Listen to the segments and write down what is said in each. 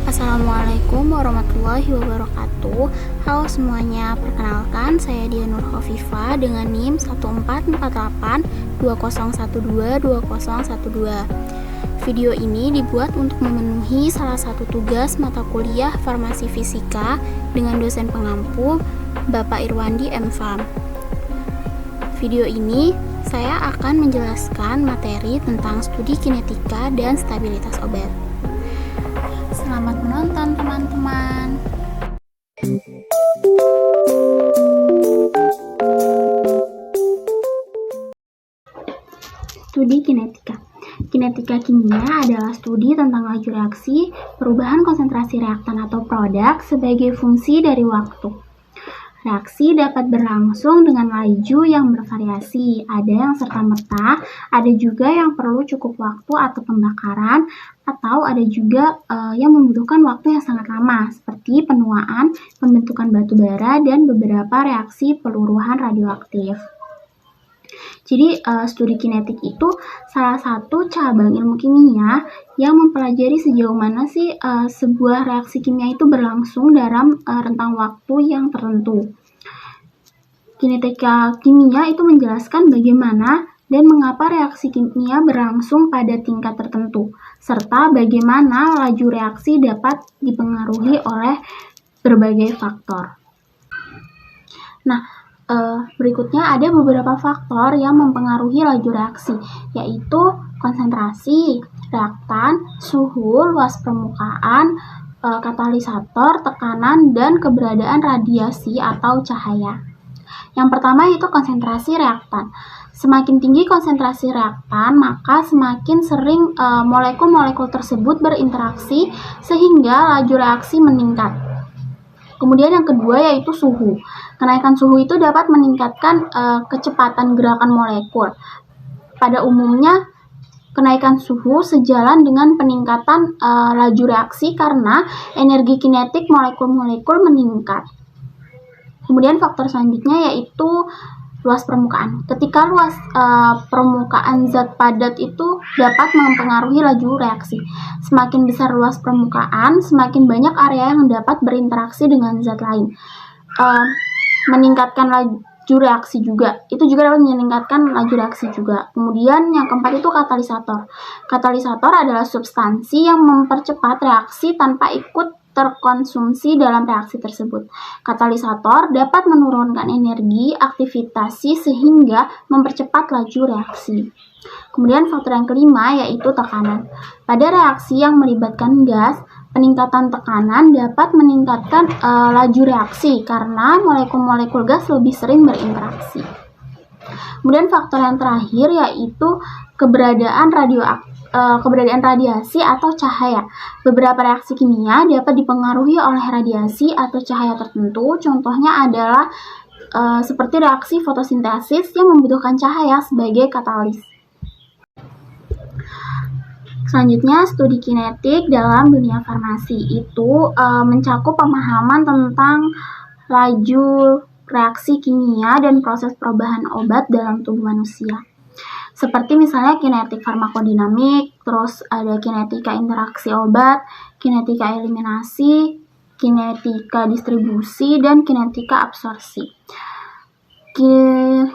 Assalamualaikum warahmatullahi wabarakatuh. Halo semuanya, perkenalkan saya Dia Nur Hovifa dengan NIM 144820122012. Video ini dibuat untuk memenuhi salah satu tugas mata kuliah Farmasi Fisika dengan dosen pengampu Bapak Irwandi M. Pham. Video ini saya akan menjelaskan materi tentang studi kinetika dan stabilitas obat. Selamat menonton teman-teman. Studi kinetika. Kinetika kimia adalah studi tentang laju reaksi, perubahan konsentrasi reaktan atau produk sebagai fungsi dari waktu. Reaksi dapat berlangsung dengan laju yang bervariasi, ada yang serta-merta, ada juga yang perlu cukup waktu atau pembakaran, atau ada juga yang membutuhkan waktu yang sangat lama, seperti penuaan, pembentukan batu bara, dan beberapa reaksi peluruhan radioaktif. Jadi, studi kinetik itu salah satu cabang ilmu kimia yang mempelajari sejauh mana sih sebuah reaksi kimia itu berlangsung dalam rentang waktu yang tertentu. Kinetika kimia itu menjelaskan bagaimana dan mengapa reaksi kimia berlangsung pada tingkat tertentu, serta bagaimana laju reaksi dapat dipengaruhi oleh berbagai faktor. Nah, berikutnya ada beberapa faktor yang mempengaruhi laju reaksi, yaitu konsentrasi, reaktan, suhu, luas permukaan, katalisator, tekanan, dan keberadaan radiasi atau cahaya. Yang pertama itu konsentrasi reaktan. Semakin tinggi konsentrasi reaktan, maka semakin sering molekul-molekul tersebut berinteraksi sehingga laju reaksi meningkat. Kemudian yang kedua yaitu suhu. Kenaikan suhu itu dapat meningkatkan kecepatan gerakan molekul. Pada umumnya, kenaikan suhu sejalan dengan peningkatan laju reaksi karena energi kinetik molekul-molekul meningkat. Kemudian faktor selanjutnya yaitu luas permukaan. Ketika luas permukaan zat padat itu dapat mempengaruhi laju reaksi. Semakin besar luas permukaan, semakin banyak area yang dapat berinteraksi dengan zat lain. Meningkatkan laju reaksi juga. Itu juga dapat meningkatkan laju reaksi juga. Kemudian yang keempat itu katalisator. Katalisator adalah substansi yang mempercepat reaksi tanpa ikut terkonsumsi dalam reaksi tersebut. Katalisator dapat menurunkan energi aktivitasi sehingga mempercepat laju reaksi. Kemudian faktor yang kelima yaitu tekanan. Pada reaksi yang melibatkan gas, peningkatan tekanan dapat meningkatkan laju reaksi karena molekul-molekul gas lebih sering berinteraksi. Kemudian faktor yang terakhir yaitu keberadaan radiasi atau cahaya. Beberapa reaksi kimia dapat dipengaruhi oleh radiasi atau cahaya tertentu. Contohnya adalah seperti reaksi fotosintesis yang membutuhkan cahaya sebagai katalis. Selanjutnya, studi kinetik dalam dunia farmasi itu mencakup pemahaman tentang laju reaksi kimia dan proses perubahan obat dalam tubuh manusia. Seperti misalnya kinetik farmakodinamik, terus ada kinetika interaksi obat, kinetika eliminasi, kinetika distribusi, dan kinetika absorpsi.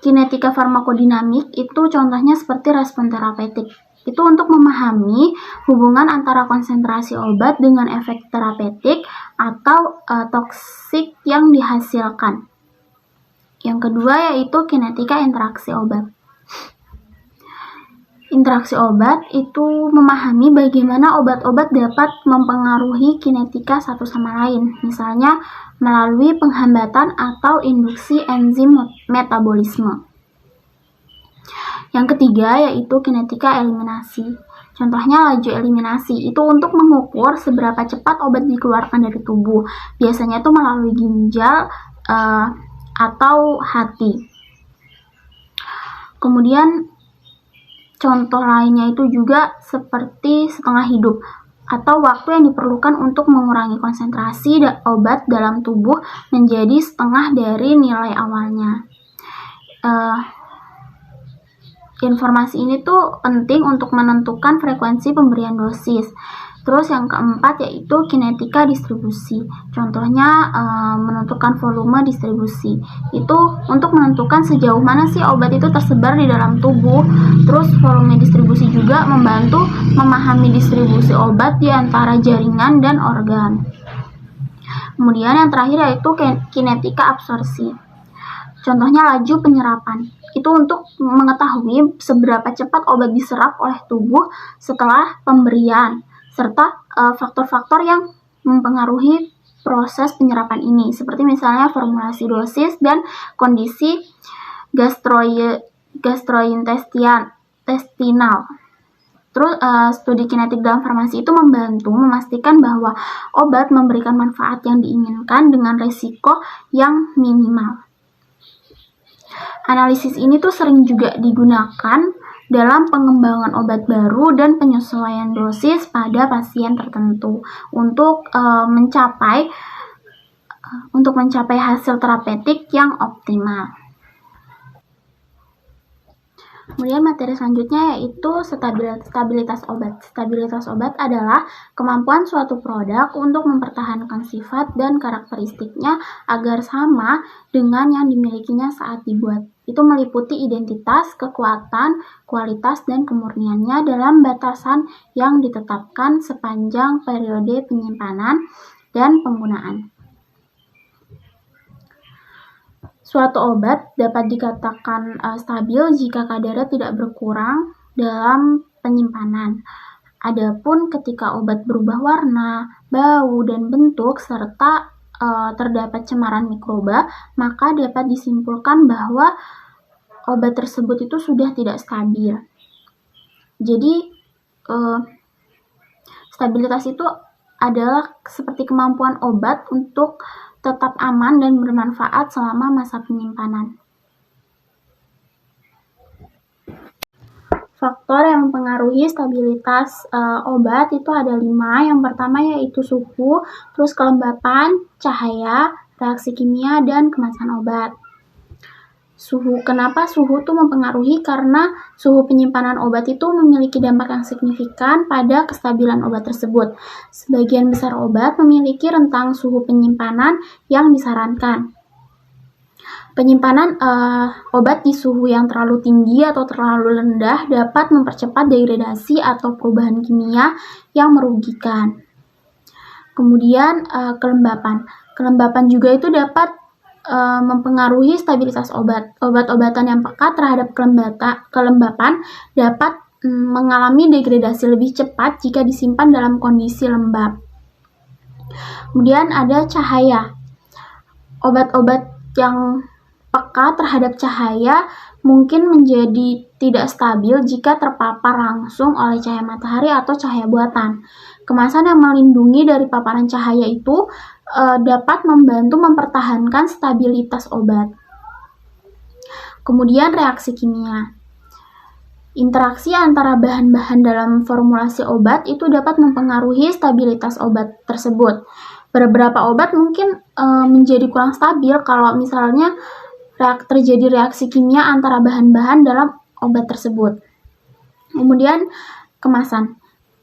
Kinetika farmakodinamik itu contohnya seperti respon terapeutik. Itu untuk memahami hubungan antara konsentrasi obat dengan efek terapeutik atau toksik yang dihasilkan. Yang kedua yaitu kinetika interaksi obat. Interaksi obat itu memahami bagaimana obat-obat dapat mempengaruhi kinetika satu sama lain, misalnya melalui penghambatan atau induksi enzim metabolisme. Yang ketiga yaitu kinetika eliminasi. Contohnya laju eliminasi itu untuk mengukur seberapa cepat obat dikeluarkan dari tubuh. Biasanya itu melalui ginjal atau hati. Kemudian contoh lainnya itu juga seperti setengah hidup atau waktu yang diperlukan untuk mengurangi konsentrasi obat dalam tubuh menjadi setengah dari nilai awalnya. Informasi ini tuh penting untuk menentukan frekuensi pemberian dosis. Terus yang keempat yaitu kinetika distribusi. Contohnya menentukan volume distribusi. Itu untuk menentukan sejauh mana sih obat itu tersebar di dalam tubuh. Terus volume distribusi juga membantu memahami distribusi obat di antara jaringan dan organ. Kemudian yang terakhir yaitu kinetika absorpsi. Contohnya laju penyerapan. Itu untuk mengetahui seberapa cepat obat diserap oleh tubuh setelah pemberian, serta faktor-faktor yang mempengaruhi proses penyerapan ini, seperti misalnya formulasi dosis dan kondisi gastrointestinal. Terus studi kinetik dalam farmasi itu membantu memastikan bahwa obat memberikan manfaat yang diinginkan dengan risiko yang minimal. Analisis ini tuh sering juga digunakan dalam pengembangan obat baru dan penyesuaian dosis pada pasien tertentu untuk mencapai hasil terapeutik yang optimal. Kemudian materi selanjutnya yaitu stabilitas obat. Stabilitas obat adalah kemampuan suatu produk untuk mempertahankan sifat dan karakteristiknya agar sama dengan yang dimilikinya saat dibuat. Itu meliputi identitas, kekuatan, kualitas, dan kemurniannya dalam batasan yang ditetapkan sepanjang periode penyimpanan dan penggunaan. Suatu obat dapat dikatakan stabil jika kadarnya tidak berkurang dalam penyimpanan. Adapun ketika obat berubah warna, bau, dan bentuk serta terdapat cemaran mikroba, maka dapat disimpulkan bahwa obat tersebut itu sudah tidak stabil. Jadi stabilitas itu adalah seperti kemampuan obat untuk tetap aman dan bermanfaat selama masa penyimpanan. Faktor yang mempengaruhi stabilitas obat itu ada 5. Yang pertama yaitu suhu, terus kelembapan, cahaya, reaksi kimia, dan kemasan obat. Suhu, kenapa suhu itu mempengaruhi? Karena suhu penyimpanan obat itu memiliki dampak yang signifikan pada kestabilan obat tersebut. Sebagian besar obat memiliki rentang suhu penyimpanan yang disarankan. Penyimpanan obat di suhu yang terlalu tinggi atau terlalu rendah dapat mempercepat degradasi atau perubahan kimia yang merugikan. Kemudian kelembapan. Kelembapan juga itu dapat mempengaruhi stabilitas obat. Obat-obatan yang peka terhadap kelembapan dapat mengalami degradasi lebih cepat jika disimpan dalam kondisi lembab. Kemudian ada cahaya. Obat-obat yang peka terhadap cahaya mungkin menjadi tidak stabil jika terpapar langsung oleh cahaya matahari atau cahaya buatan. Kemasan yang melindungi dari paparan cahaya itu dapat membantu mempertahankan stabilitas obat. Kemudian reaksi kimia. Interaksi antara bahan-bahan dalam formulasi obat itu dapat mempengaruhi stabilitas obat tersebut. Beberapa obat mungkin menjadi kurang stabil kalau misalnya terjadi reaksi kimia antara bahan-bahan dalam obat tersebut. Kemudian kemasan.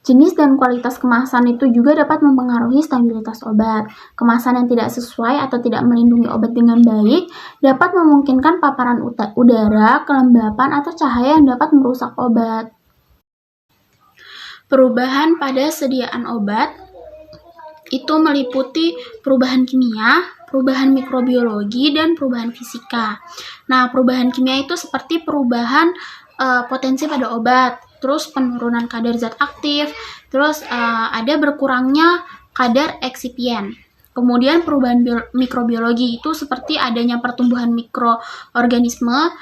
Jenis dan kualitas kemasan itu juga dapat mempengaruhi stabilitas obat. Kemasan yang tidak sesuai atau tidak melindungi obat dengan baik dapat memungkinkan paparan udara, kelembapan, atau cahaya yang dapat merusak obat. Perubahan pada sediaan obat itu meliputi perubahan kimia, perubahan mikrobiologi, dan perubahan fisika. Nah, perubahan kimia itu seperti perubahan potensi pada obat, terus penurunan kadar zat aktif, terus ada berkurangnya kadar eksipien. Kemudian perubahan mikrobiologi itu seperti adanya pertumbuhan mikroorganisme,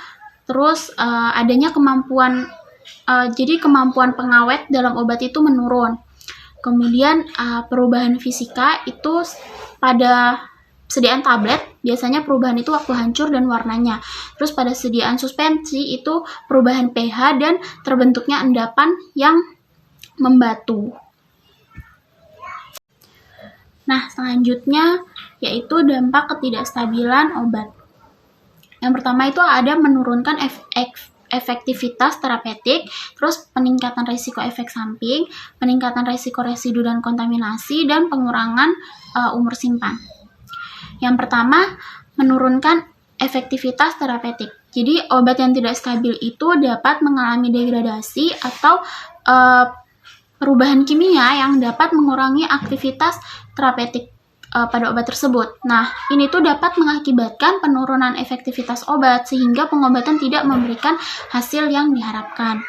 terus adanya kemampuan pengawet dalam obat itu menurun. Kemudian perubahan fisika itu pada sediaan tablet, biasanya perubahan itu waktu hancur dan warnanya. Terus pada sediaan suspensi itu perubahan pH dan terbentuknya endapan yang membatu. Nah, selanjutnya yaitu dampak ketidakstabilan obat. Yang pertama itu ada menurunkan efektivitas terapeutik, terus peningkatan risiko efek samping, peningkatan risiko residu dan kontaminasi, dan pengurangan umur simpan. Yang pertama, menurunkan efektivitas terapeutik. Jadi, obat yang tidak stabil itu dapat mengalami degradasi atau perubahan kimia yang dapat mengurangi aktivitas terapeutik pada obat tersebut. Nah, ini tuh dapat mengakibatkan penurunan efektivitas obat sehingga pengobatan tidak memberikan hasil yang diharapkan.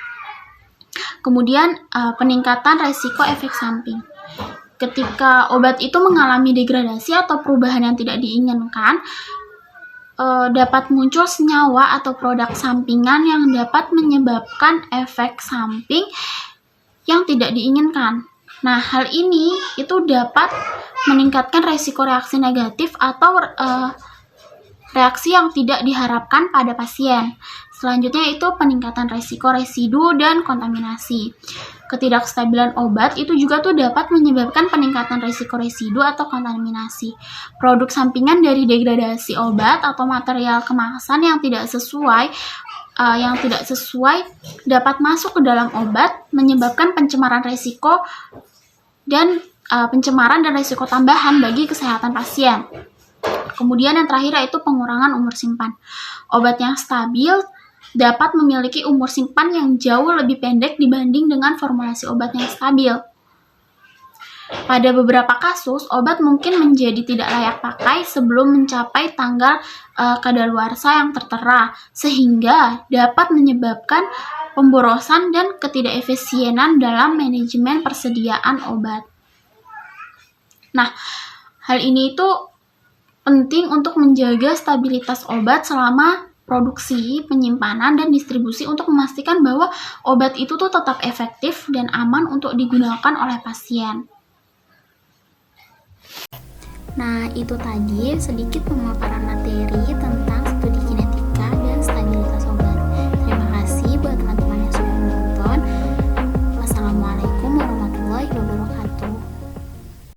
Kemudian, peningkatan risiko efek samping. Ketika obat itu mengalami degradasi atau perubahan yang tidak diinginkan, dapat muncul senyawa atau produk sampingan yang dapat menyebabkan efek samping yang tidak diinginkan. Nah, hal ini itu dapat meningkatkan risiko reaksi negatif atau reaksi yang tidak diharapkan pada pasien. Selanjutnya itu peningkatan risiko residu dan kontaminasi. Ketidakstabilan obat itu juga tuh dapat menyebabkan peningkatan risiko residu atau kontaminasi. Produk sampingan dari degradasi obat atau material kemasan yang tidak sesuai dapat masuk ke dalam obat, menyebabkan pencemaran risiko dan pencemaran dan risiko tambahan bagi kesehatan pasien. Kemudian yang terakhir yaitu pengurangan umur simpan. Obat yang stabil dapat memiliki umur simpan yang jauh lebih pendek dibanding dengan formulasi obat yang stabil. Pada beberapa kasus, obat mungkin menjadi tidak layak pakai sebelum mencapai tanggal kadaluarsa yang tertera, sehingga dapat menyebabkan pemborosan dan ketidakefisienan dalam manajemen persediaan obat. Nah, hal ini itu penting untuk menjaga stabilitas obat selama produksi, penyimpanan, dan distribusi untuk memastikan bahwa obat itu tuh tetap efektif dan aman untuk digunakan oleh pasien. Nah, itu tadi sedikit pemaparan materi tentang